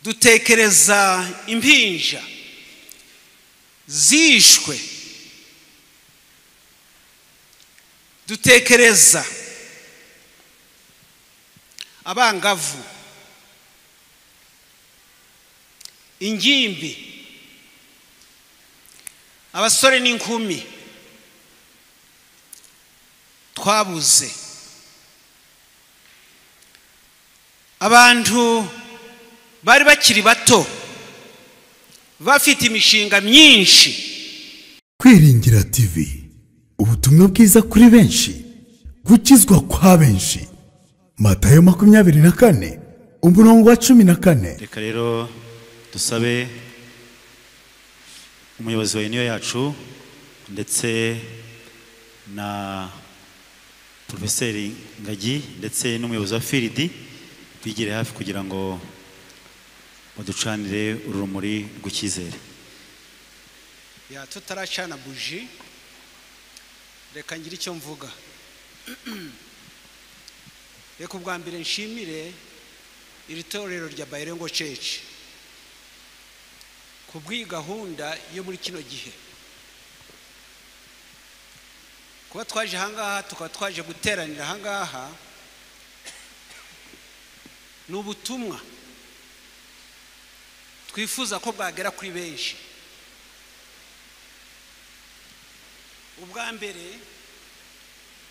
dutekereza impinja zishwe, dutekereza abangavu, ingimbi, abasore n'inkumi twabuze, abantu bari bakiri bato bafite imishinga myinshi. Kwiringira TV, ubutumwa bwiza kuri benshi, gukizwa kwa benshi. Matayo 24 umurongo wa 14. Reka rero dusabe umuyobozi wa uniyo yacu ndetse na Profeseri Ngagi ndetse n'umuyobozi wa Firidi bigire hafi kugira ngo baducanire urumuri rw'ikizere. Ya tutaracana buji, reka ngira icyo mvuga. Reka ubwa mbere nshimire iri torero rya Bayirengo Church kubwi gahunda yo muri kino gihe. Kuba twaje hangaha tukaba twaje guteranira hangaha n'ubutumwa twifuza ko bwagera kuri benshi. Ubwa mbere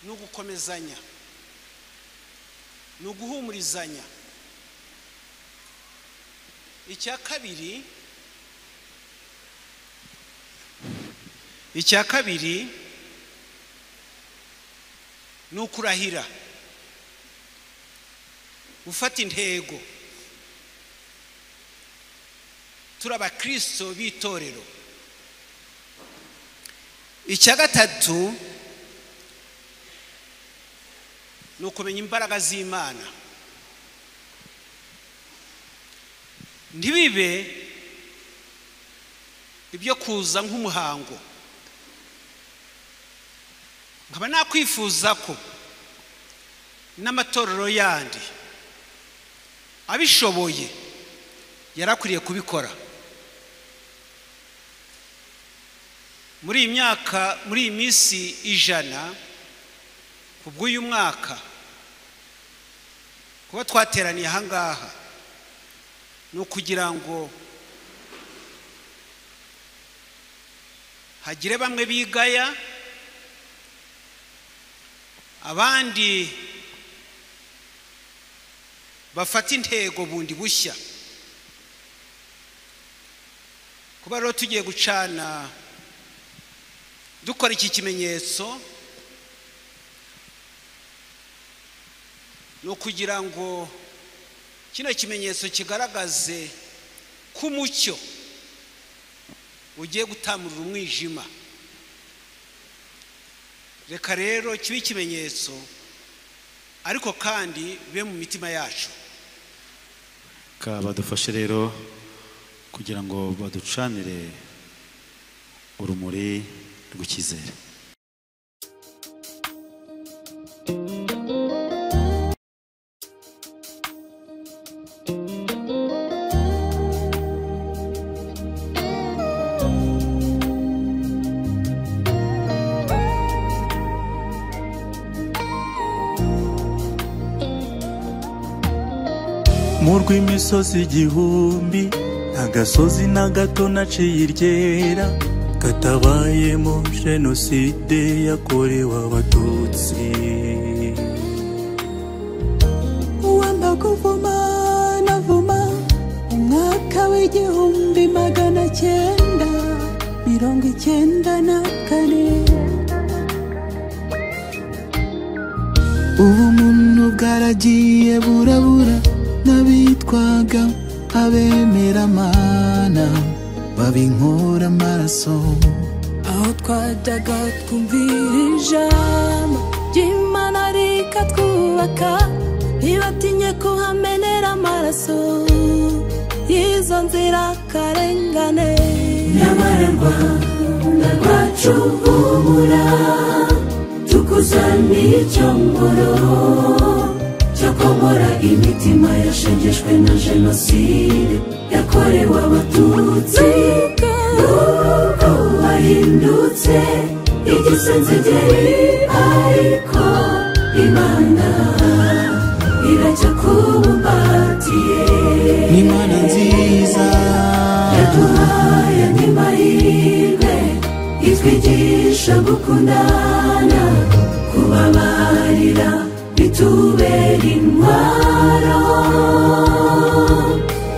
ni ugukomezanya, ni uguhumurizanya. Icya kabiri ni ukurahira, gufata intego. Turi abakristo b'itorero. Icya gatatu ni ukumenya imbaraga z'Imana. Ntibibe ibyo kuza nk'umuhango. Nkaba nakwifuza ko n'amatorero yandi abishoboye yarakwiriye kubikora. Muri iyi minsi 100 kubw'uyu mwaka kuba twateraniye hangaha ni ukugira ngo hagire bamwe bigaya, abandi bafata intego bundi bushya. Kuba rero tugiye gucana dukora iki kimenyetso no kugira ngo kino kimenyetso kigaragaze ko umucyo ugiye gutamurura umwijima. Reka rero kibe ikimenyetso ariko kandi bibe mu mitima yacu. Badufashe rero kugira ngo baducanire urumuri rw'ikizere. Mu rw'imisozi igihumbi agasozi na gato naciye iryera katabayemo jenoside yakorewe abatutsi. Uwamba kuvuma navuma umwaka w'1994. Ubumuntu bwaragiye burabura n'abitwaga abemeramana babinkora amaraso. Aho twajyaga twumvira ijambo ry'Imana rikatwubaka, ntibatinye kuhamenera amaraso y'izo nzirakarengane. Nyamara Rwanda rwacu humura, tukuza n'icyomoro cyo akomora imitima yashegeshwe na jenoside yakorewe abatutsi. Nubwo wahindutse igisenzegeri, ariko Imana iracyakubumbatiye. ni Imana nziza yaduhaye andi mahirwe, itwigisha gukundana, kubabarira bitubera intwaro.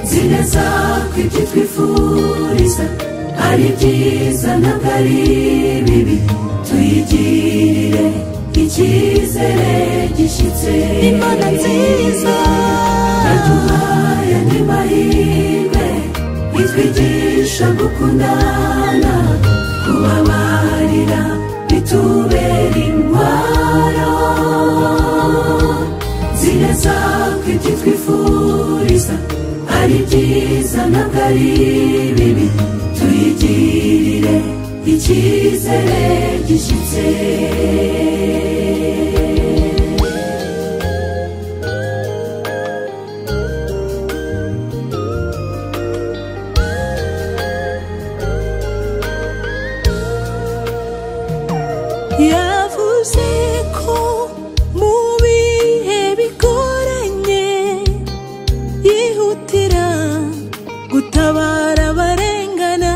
Nzi neza ko ibyo twifuriza ari byiza ntabwo ari bibi, tuyigirire icyizere gishyitse. Imana nziza yaduhaye andi mahirwe, itwigisha gukundana, kubabarira bitubera intwaro. Nzi neza ko ibyo twifuriza ari byiza ntabwo ari bibi, tuyigirire icyizere gishyitse. yavuze ko mu bihe bigoranye yihutira gutabara abarengana.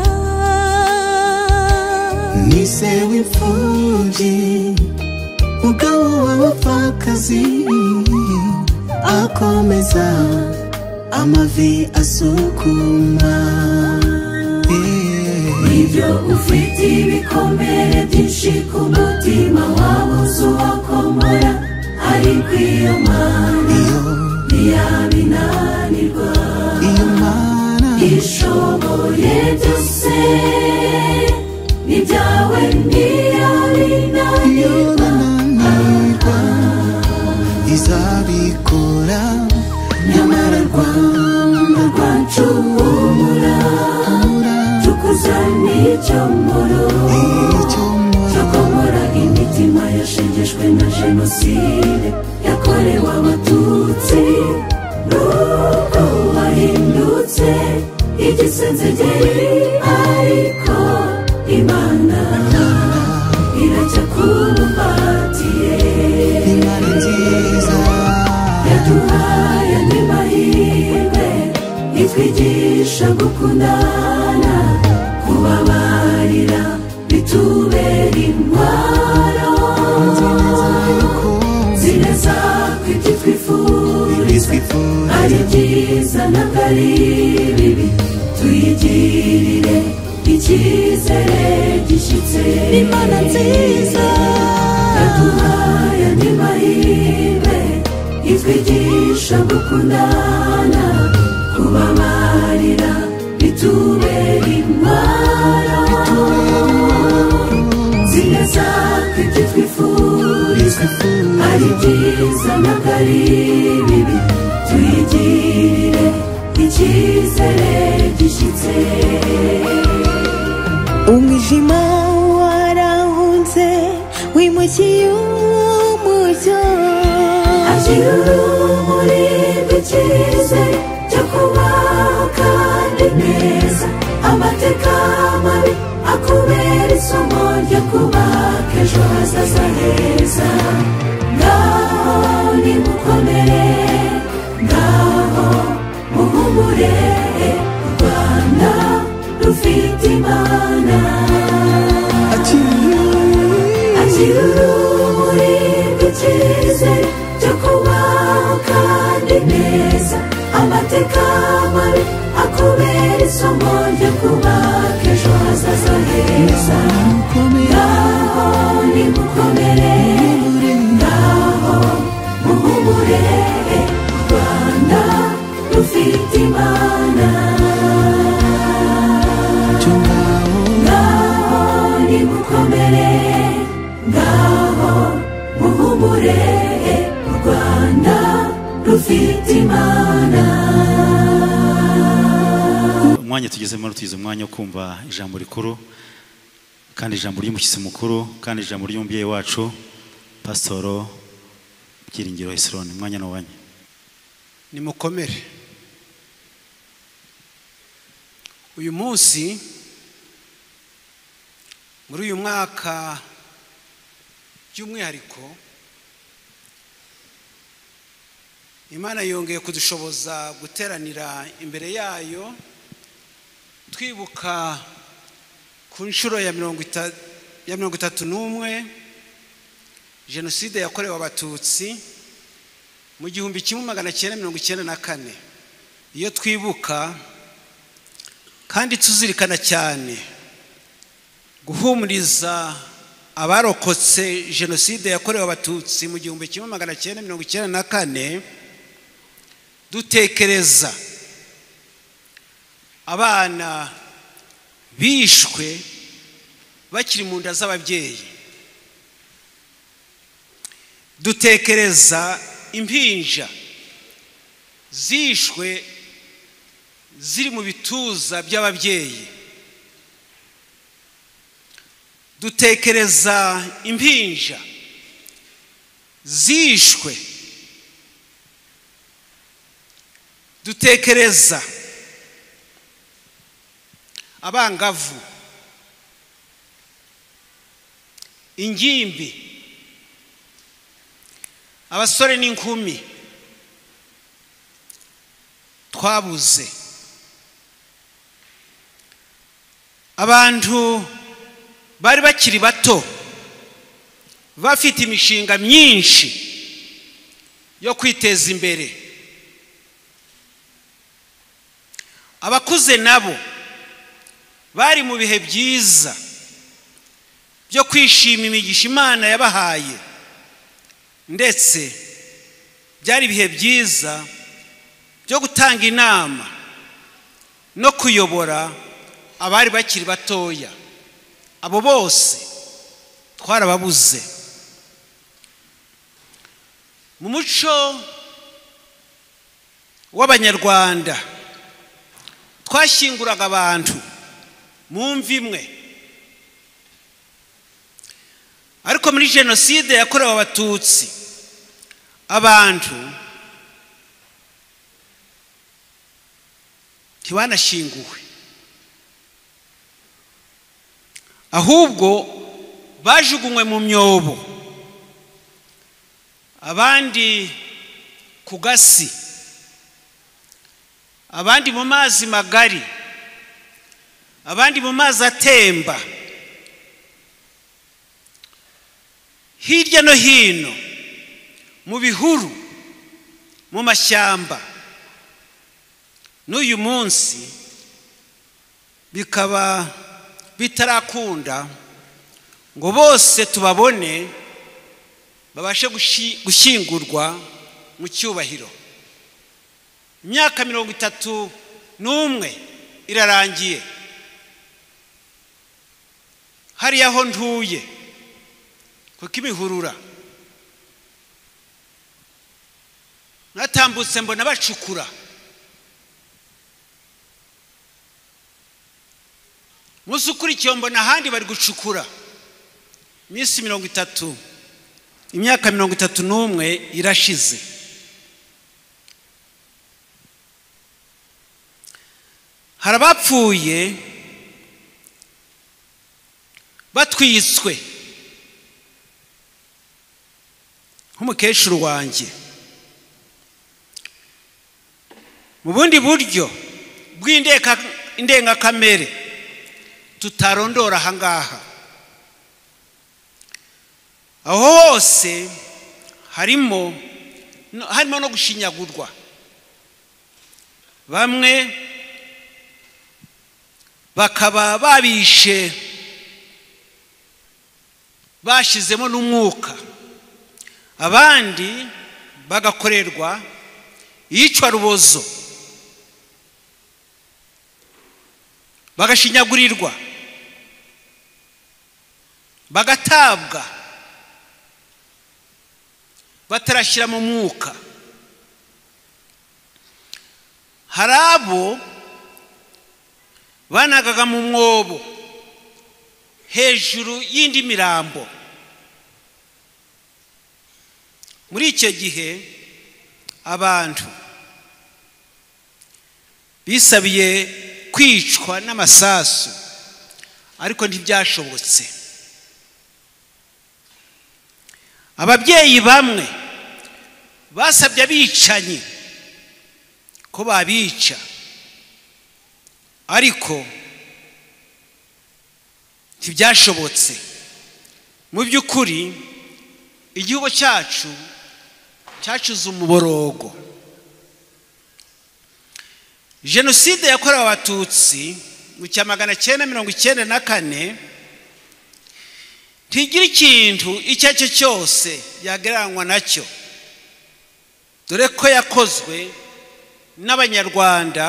Ni se w'imfubyi, mugabo w'abapfakazi, akomeza amavi asukuma. Nibyo ufite ibikomere byinshi ku mutima, wabuze uwakomora, ariko iyo Mana ntiyabinanirwa. Iyo Mana ishoboye byose, n'ibyawe ntiyabinanirwa. Izabikora, nyamara Rwanda rwacu humura, tukuza n'icyomoro cyokomora imitima yashegeshwe na jenoside yakorewe abatutsi. Nubwo wahindutse igisenzegeri, ariko Imana iracyakubumbatiye. Imana nziza yaduhaye andi mahirwe, itwigisha gukundana, kubabarira bitubera intwaro. Nzi neza ko ibyo twifuriza ari byiza ntabwo ari bibi, tuyigirire icyizere gishyitse. Imana nziza yaduhaye andi mahirwe, itwigisha gukundana, kubabarira bitubera intwaro. Nzi neza ko ibyo twifuriza ari byiza ntabwo ari bibi, tuyigirire icyizere gishyitse. umwijima warahunze wimukiye umucyo, Akira urumuri rw'icyizere cyo kubaho kandi neza. Amateka mabi akubera isomo ryo kubaka ejo hazaza heza. Ngaho nimukomere, ngaho muhumure, u Rwanda rufite Imana. Akira urumuri rw'icyizere cyo kubaho kandi neza. Amateka mabi akubera isomo ryo kubaka ejo hazaza heza. Ngaho nimukomere, ngaho muhumure, u Rwanda rufite Imana. Ngaho nimukomere, ngaho muhumure, u Rwanda rufite Imana. umwanya tugezemo tugize umwanya wo kumva ijambo rikuru, kandi ijambo ry'umushyitsi mukuru, kandi ijambo ry'umubyeyi wacu Pasitoro Byiringiro Hesironi. Umwanya ni uwanyu. nimukomere. Uyu munsi muri uyu mwaka by'umwihariko Imana yongeye kudushoboza guteranira imbere yayo twibuka ku nshuro ya 31 Jenoside yakorewe Abatutsi mu 1994. Iyo twibuka kandi tuzirikana cyane guhumuriza abarokotse Jenoside yakorewe Abatutsi mu 1994, dutekereza abana bishwe bakiri mu nda z'ababyeyi, dutekereza impinja zishwe ziri mu bituza by'ababyeyi, dutekereza impinja zishwe, dutekereza abangavu, ingimbi, abasore n'inkumi twabuze, abantu bari bakiri bato bafite imishinga myinshi yo kwiteza imbere, abakuze nabo bari mu bihe byiza byo kwishima imigisha Imana yabahaye, ndetse byari ibihe byiza byo gutanga inama no kuyobora abari bakiri batoya. Abo bose twarababuze. Mu muco w'Abanyarwanda twashyinguraga abantu mu mva imwe, ariko muri Jenoside yakorewe Abatutsi abantu ntibanashyinguwe, ahubwo bajugunywe mu myobo, abandi ku gasi, abandi mu mazi magari, abandi mu mazi atemba. Hirya no hino mu bihuru, mu mashyamba, n'uyu munsi bikaba bitarakunda ngo bose tubabone babashe gushyingurwa mu cyubahiro. Imyaka 31 irarangiye. Hariya aho ntuye kuko Imihurura natambutse mbona bacukura, muzi ukurikiye mbona ahandi bari gucukura. Iminsi 30, imyaka 31 irashize. Harabapfuye batwitswe nk'umukecuru wanjye, mu bundi buryo bw'indengakamere tutarondora ahangaha. Aho hose harimo no gushinyagurwa. Bamwe bakaba babishe bashizemo n'umwuka, abandi bagakorerwa iyicwa rubozo, bagashinyagurirwa, bagatabwa batarashyira mu mwuka. Hari abo banagaga mu mwobo hejuru y'indi mirambo. Muri icyo gihe abantu bisabiye kwicwa n'amasasu ariko ntibyashobotse. Ababyeyi bamwe basabye abicanyi ko babica ariko ntibyashobotse. Mu by'ukuri igihugu cyacu cyacuze umuborogo. Jenoside yakorewe abatutsi mu cya 1994 ntigira ikintu icyo ari cyo cyose yagereranywa nacyo, dore ko yakozwe n'Abanyarwanda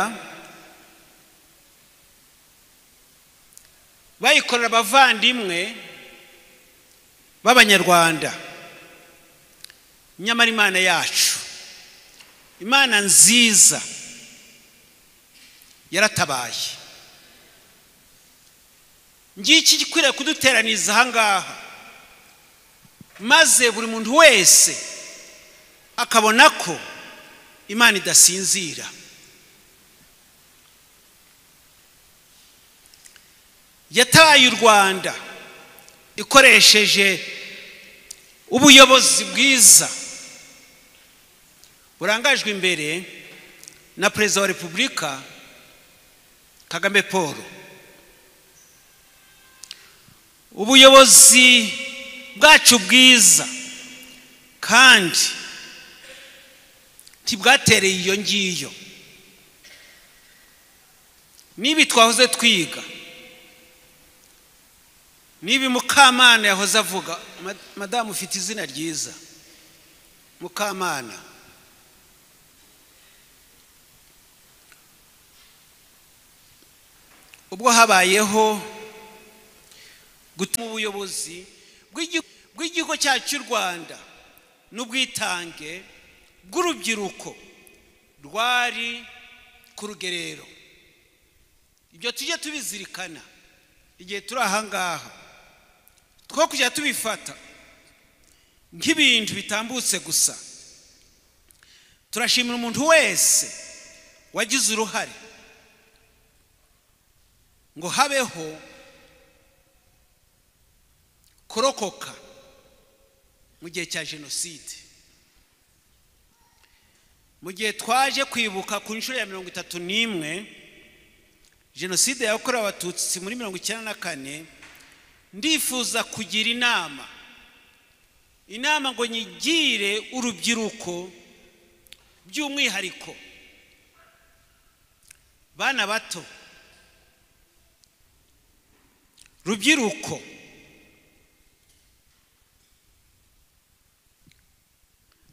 bayikorera abavandimwe b'Abanyarwanda. Nyamara Imana yacu, Imana nziza, yaratabaye. Ngiki gikwiriye kuduteraniza aha ngaha, maze buri muntu wese akabona ko Imana idasinzira. Yatabaye u Rwanda ikoresheje ubuyobozi bwiza burangajwe imbere na Perezida wa Repubulika Kagame Paul. Ubuyobozi bwacu bwiza kandi ntibwatereye iyo ngiyo. Nibi twahoze twiga, nibi Mukamana yahoze avuga, madamu ufite izina ryiza, Mukamana. Ubwo habayeho gutuma ubuyobozi bw'igihugu cyacu cy'u Rwanda n'ubwitange bw'urubyiruko rwari ku rugerero. Ibyo tujye tubizirikana igihe turi aha ngaha, two kujya tubifata nk'ibintu bitambutse gusa. Turashimira umuntu wese wagize uruhare ngo habeho kurokoka mu gihe cya Jenoside. Mu gihe twaje kwibuka ku nshuro ya 31 Jenoside yakorewe abatutsi muri 1994, ndifuza kugira inama ngo nyigire urubyiruko, by'umwihariko bana bato, rubyiruko,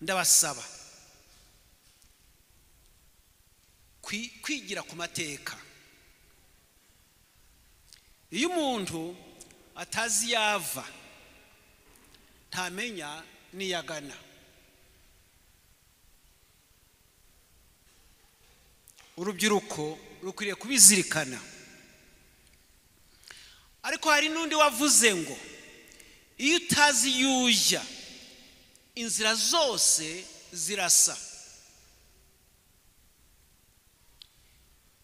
ndabasaba kwigira ku mateka. Iyo umuntu atazi yava ntamenya niyagana. Urubyiruko rukwiriye kubizirikana. Ariko hari n'undi wavuze ngo iyo utazi yujya inzira zose zirasa.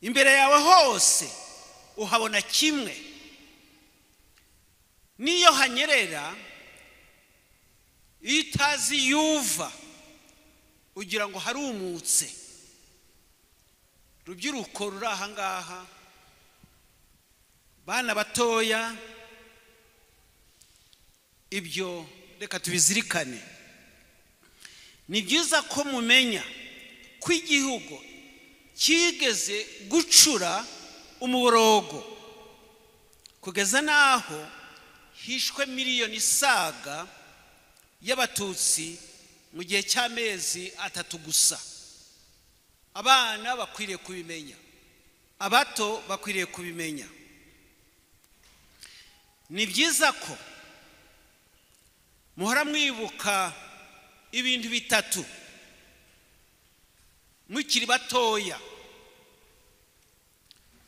Imbere yawe hose uhabona kimwe, niyo hanyerera iyo utazi yuva ugira ngo harumutse. Rubyiruko ruri aha ngaha, bana batoya, ibyo reka tubizirikane. Ni byiza ko mumenya ko igihugu kigeze gucura umuborogo kugeza naho hishwe miliyoni isaga y'abatutsi mu gihe cy'amezi 3 gusa. Abana bakwiriye kubimenya, abato bakwiriye kubimenya. Ni byiza ko muhora mwibuka ibintu bitatu mukiri batoya.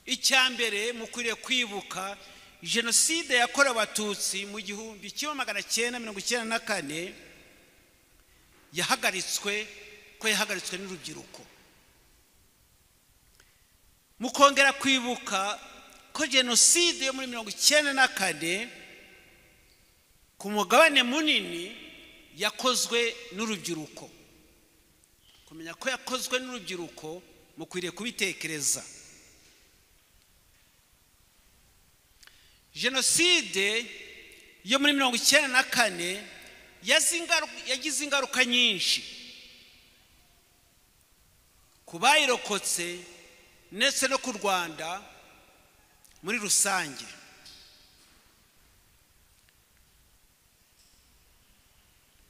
Icyambere mukwiriye kwibuka Jenoside yakorewe abatutsi mu 1994 yahagaritswe n'urubyiruko. mukongera kwibuka ko jenoside yo muri 1994 ku mugabane munini yakozwe n'urubyiruko. Kumenya ko yakozwe n'urubyiruko mukwiriye kubitekereza. Jenoside yo muri 1994 yagize ingaruka nyinshi ku bayirokotse ndetse no ku Rwanda muri rusange.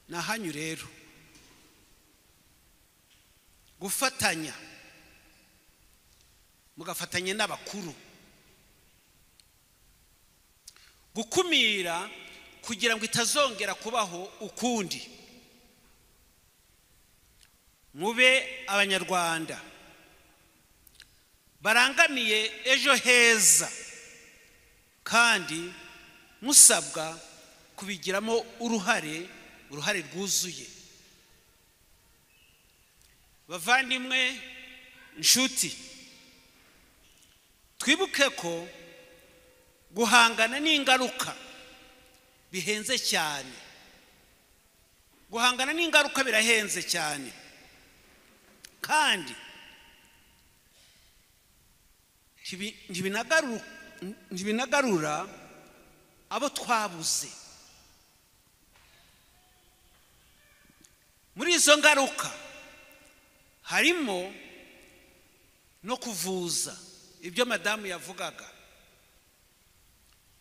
Nahanyu rero gufatanya, mugafatanya n'abakuru, gukumira kugira ngo itazongera kubaho ukundi. Mube abanyarwanda barangamiye ejo heza kandi musabwa kubigiramo uruhare rwuzuye. Bavandimwe, nshuti, twibuke ko guhangana n'ingaruka bihenze cyane. Guhangana n'ingaruka birahenze cyane kandi ntibinagarura abo twabuze. Muri izo ngaruka harimo no kuvuza ibyo madamu yavugaga.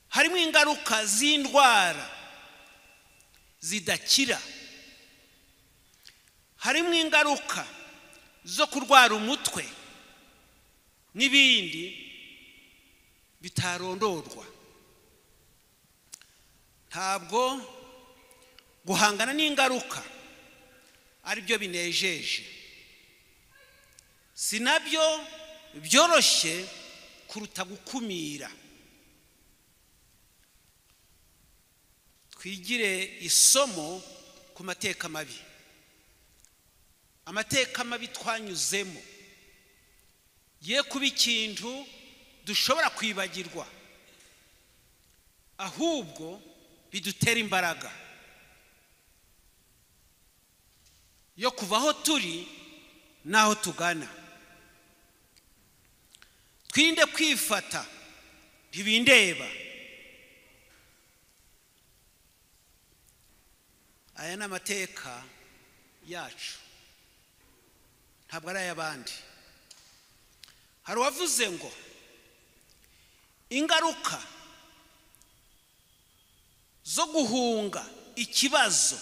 Harimo ingaruka z'indwara zidakira. Harimo ingaruka zo kurwara umutwe n'ibindi bitarondorwa. Ntabwo guhangana n'ingaruka ari byo binejeje, sinabyo byoroshye kuruta gukumira. Twigire isomo ku mateka mabi. Amateka mabi twanyuzemo ye kuba ikintu dushobora kwibagirwa, ahubwo bidutera imbaraga yo kuva aho turi naho tugana. Twirinde kwifata ntibindeba. Aya ni amateka yacu, ntabwo ari ay'abandi. Hari uwavuze ngo ingaruka zo guhunga ikibazo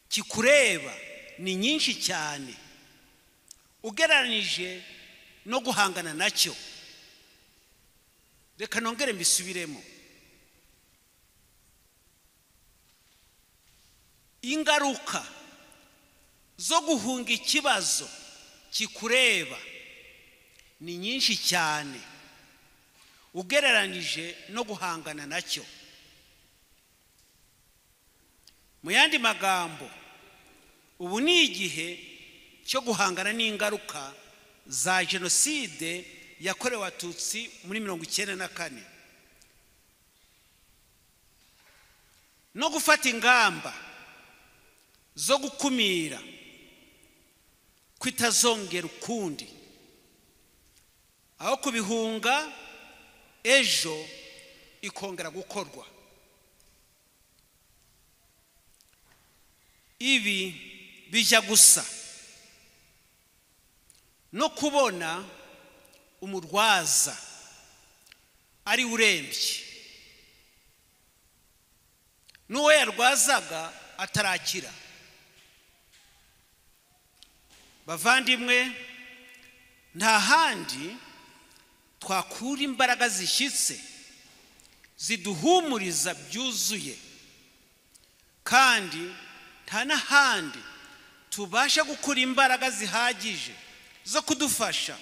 kikureba ni nyinshi cyane ugereranije no guhangana nacyo. Reka nongere mbisubiremo. Ingaruka zo guhunga ikibazo kikureba ni nyinshi cyane ugereranije no guhangana nacyo. Mu yandi magambo, ubu ni igihe cyo guhangana n'ingaruka za jenoside yakorewe Abatutsi muri 1994 no gufata ingamba zo gukumira kwitazongera ukundi, aho kubihunga ejo ikongera gukorwa. Ibi bijya gusa no kubona umurwaza ari urembye n'uwo yarwazaga atarakira. Bavandimwe, nta handi twakura imbaraga zishyitse ziduhumuriza byuzuye, kandi nta n'ahandi tubasha gukura imbaraga zihagije zo kudufasha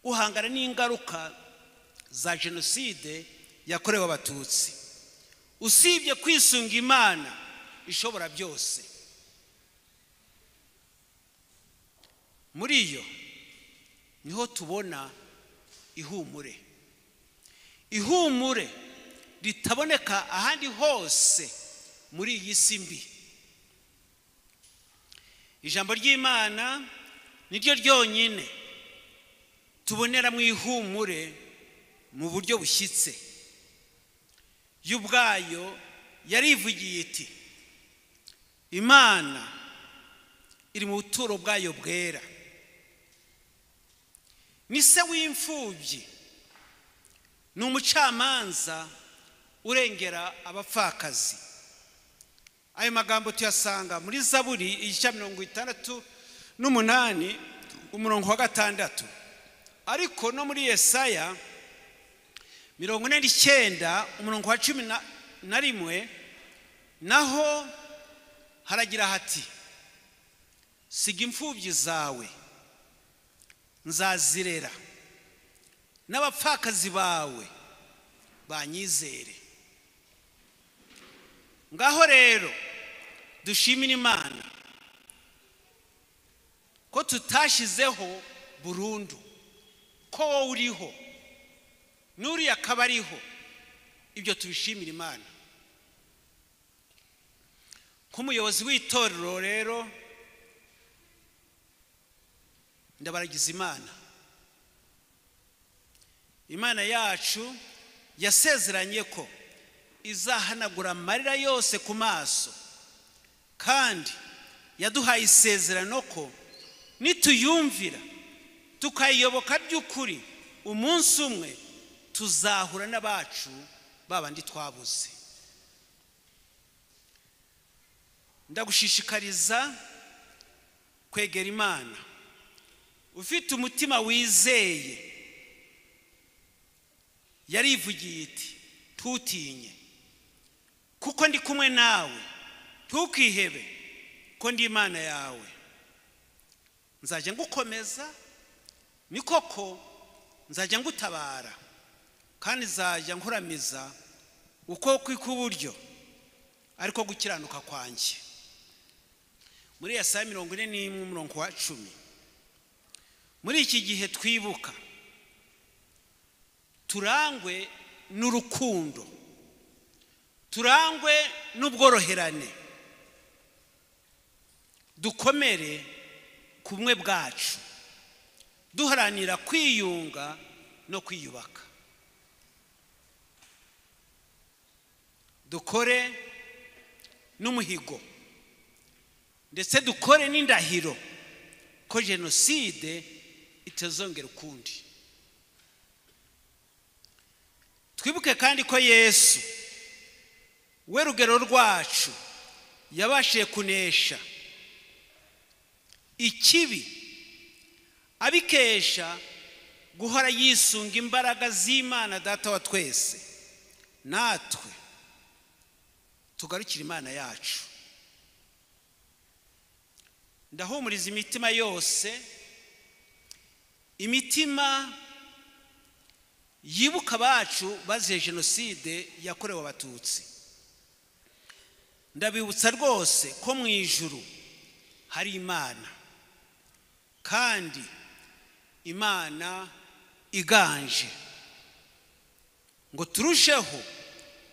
guhangana n'ingaruka za jenoside yakorewe Abatutsi, usibye kwisunga Imana ishobora byose. Muri iyo niho tubona ihumure. Ihumure ritaboneka ahandi hose muri iyi si mbi. Ijambo ry'Imana niryo ryonyine tubonera mu ihumure mu buryo bushyitse. Yo ubwayo yarivugiye iti, Imana iri mu buturo bwayo bwera. Ni se w'imfubyi, ni umucamanza urengera abapfakazi. Ayo magambo tuyasanga muri Zaburi igice 68 umurongo wa 6, ariko no muri Yesaya 49 umurongo wa 11 naho haragira hati, siga imfubyi zawe nzazirera, n'abapfakazi bawe banyizere. Ngaho rero dushimira Imana ko tutashizeho burundu, ko wowe uriho n'uriya akaba ariho. Ibyo tubishimira Imana. Nk'umuyobozi w'itorero rero ndabaragiza Imana. Imana yacu yasezeranye ko izahanagura amarira yose ku maso, kandi yaduhaye isezerano ko nituyumvira tukayiyoboka by'ukuri, umunsi umwe tuzahura n'abacu babandi twabuze. Ndagushishikariza kwegera Imana ufite umutima wizeye. Yarivugiye iti, tutinye kuko ndi kumwe nawe, ntukihebe ko ndi Imana yawe. Nzajya ngukomeza, ni koko nzajya ngutabara, kandi nzajya nkuramiza ukuboko kw'iburyo ariko gukiranuka kwanjye. Muri Yesaya 41 umurongo wa 10. Muri iki gihe twibuka, turangwe n'urukundo, turangwe n'ubworoherane, dukomere kumwe bwacu, duharanira kwiyunga no kwiyubaka. Dukore n'umuhigo ndetse dukore n'indahiro ko jenoside itazongera ukundi. Twibuke kandi ko Yesu we rugero rwacu yabashiye kunesha ikibi, abikesha guhora yisunga imbaraga z'Imana Data wa twese. Natwe tugarukira Imana yacu. Ndahumuriza imitima yose, imitima yibuka bacu bazize jenoside yakorewe Abatutsi. Ndabibutsa rwose ko mu ijuru hari Imana, kandi Imana iganje, ngo turusheho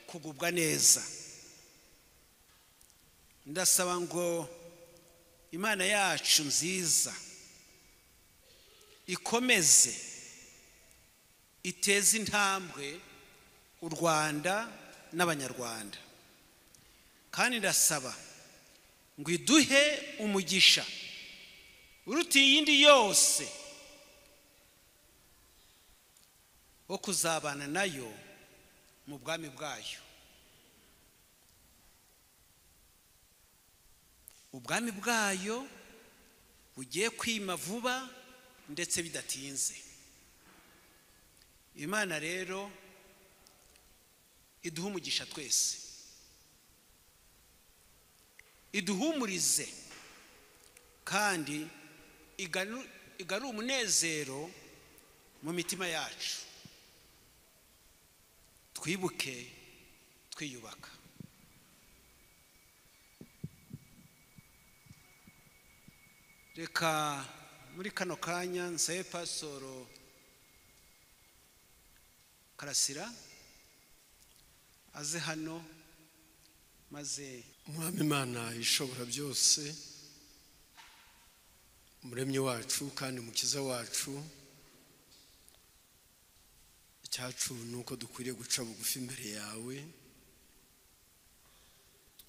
kugubwa neza. Ndasaba ngo Imana yacu nziza ikomeze iteze intambwe u Rwanda n'Abanyarwanda, kandi ndasaba ngo iduhe umugisha uruta iyindi yose wo kuzabana nayo mu bwami bwayo. Ubwami bwayo bugiye kwima vuba ndetse bidatinze. Imana rero iduha umugisha twese, iduhumurize, kandi igarure umunezero mu mitima yacu. Twibuke twiyubaka. Reka muri kano kanya nsabe pasoro Karasira aze hano maze Umwami Imana ishobora byose, umuremyi wacu kandi mukiza wacu, icyacu nuko dukwiriye guca bugufi imbere yawe.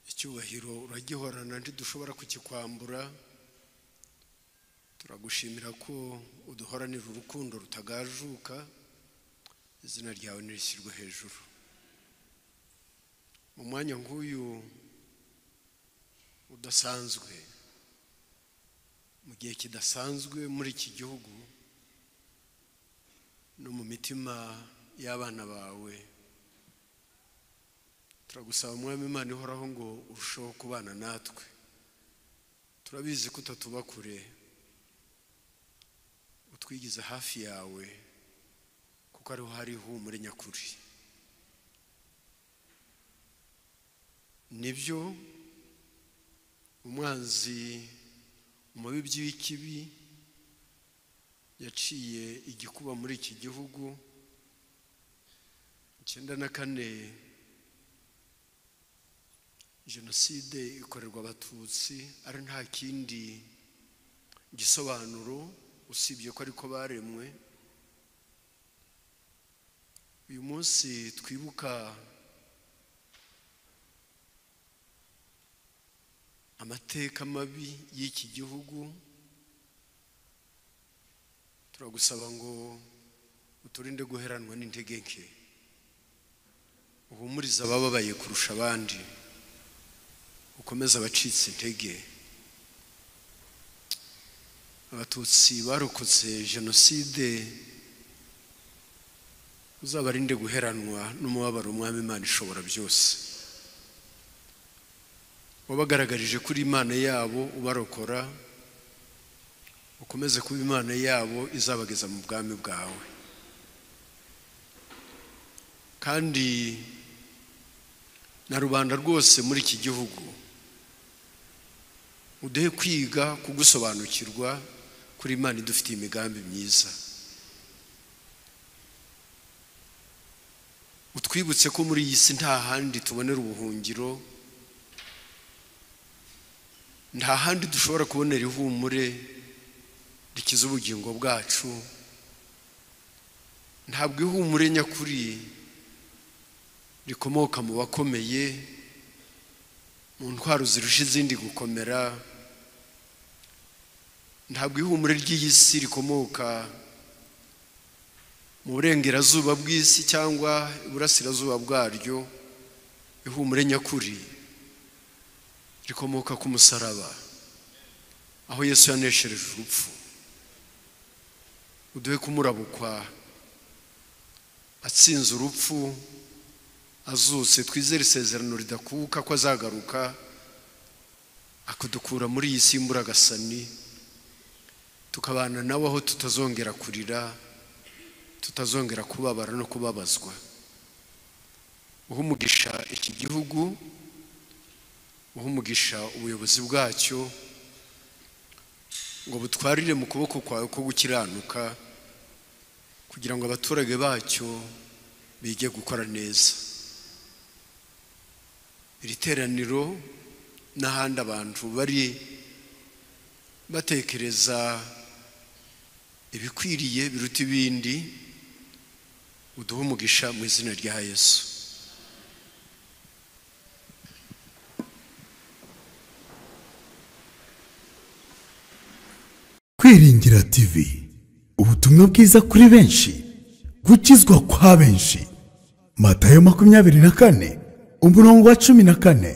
Icyubahiro uragihorana ntidushobora kukikwambura. Turagushimira ko uduhoranira urukundo rutagajuka. Izina ryawe nirishyirwe hejuru. Mu mwanya nk'uyu udasanzwe, mu gihe kidasanzwe muri iki gihugu no mu mitima y'abana bawe, turagusaba Umwami Imana ihoraho ngo urusheho kubana natwe. Turabizi ko utatuba kure, utwigize hafi yawe kuko ariho hari ihumure nyakuri. Nibyo umwanzi umubibyi w'ikibi yaciye igikuba muri iki gihugu. 94 jenoside ikorerwa abatutsi ari nta kindi gisobanuro usibye ko ariko baremwe. Uyu munsi twibuka amateka mabi y'iki gihugu. Turagusaba ngo uturinde guheranwa n'intege nke, uhumuriza abababaye kurusha abandi, ukomeza abacitse intege. Abatutsi barokotse jenoside uzabarinde guheranwa n'umubabaro. Umwami Imana ishobora byose, wabagaragarije kuri Imana yabo ubarokora, ukomeze kuba Imana yabo izabageza mu bwami bwawe. Kandi na rubanda rwose muri iki gihugu udehe kwiga kugusobanukirwa kuri Imana idufitiye imigambi myiza. Utwibutse ko muri iyi si nta handi tubonera ubuhungiro, nta handi dushobora kubonera ihumure rikiza ubugingo bwacu. Ntabwo ihumure nyakuri rikomoka mu bakomeye, mu ntwaro zirusha izindi gukomera. Ntabwo ihumure ry'iyi si rikomoka mu burengerazuba bw'isi cyangwa iburasirazuba bwaryo. Ihumure nyakuri rikomoka ku musaraba, aho Yesu yaneshereje urupfu. Uduhe kumurabukwa atsinze urupfu, azutse. Twizere isezerano ridakuka ko azagaruka akudukura muri iyi si y'Imburagasani, tukabana nawe aho tutazongera kurira, tutazongera kubabara no kubabazwa. Uhumugisha iki gihugu, uhumugisha ubuyobozi bwacyo, ngo butwarire mu kuboko kwawe ko gukiranuka, kugira ngo abaturage bacyo bige gukora neza. Iri teraniro n'ahandi abantu bari batekereza ibikwiriye biruta ibindi, uduhe umugisha mu izina rya Yesu. Kwiringira TV, ubutumwa bwiza kuri benshi, gukizwa kwa benshi. Matayo 24:14